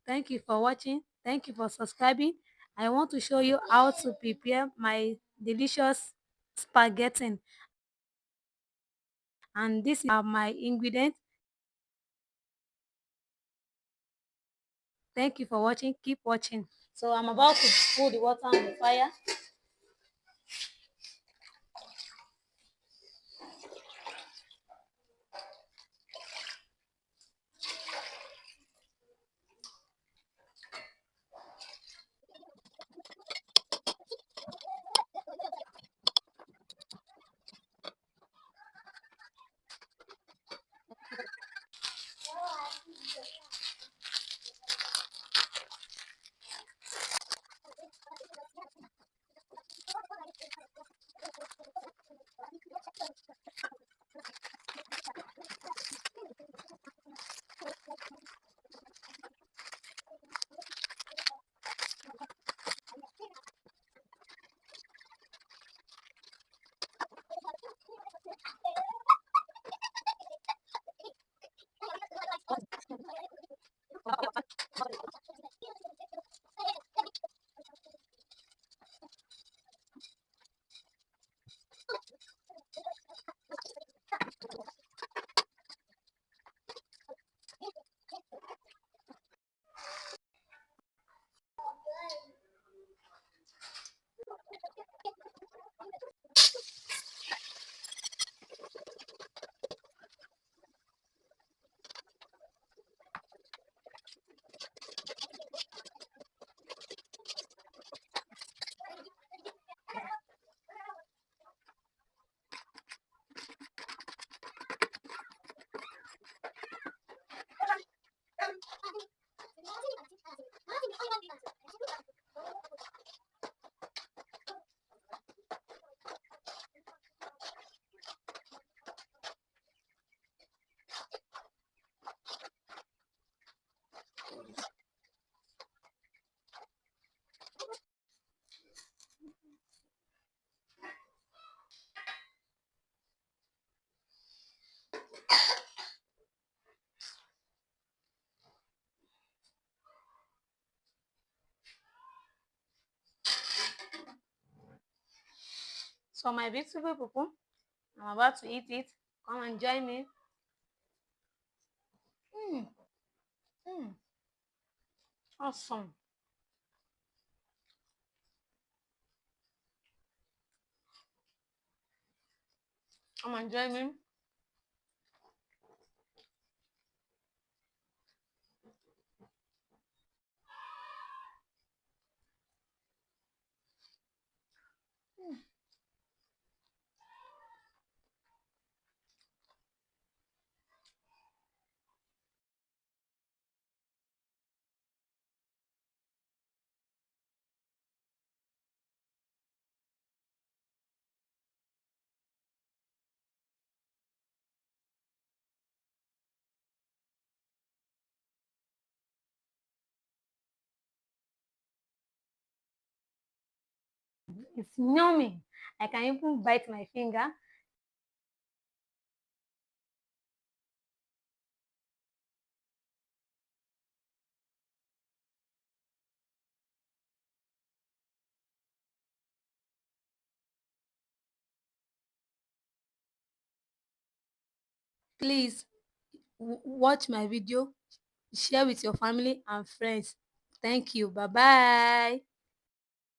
Thank you for watching. Thank you for subscribing. I want to show you how to prepare my delicious spaghetti. And these are my ingredients. Thank you for watching. Keep watching. So I'm about to put the water on the fire. So my beautiful people, I'm about to eat it. Come and join me. Mm, mm, awesome. Come and join me. It's yummy. I can even bite my finger. Please watch my video, share with your family and friends. Thank you. Bye bye.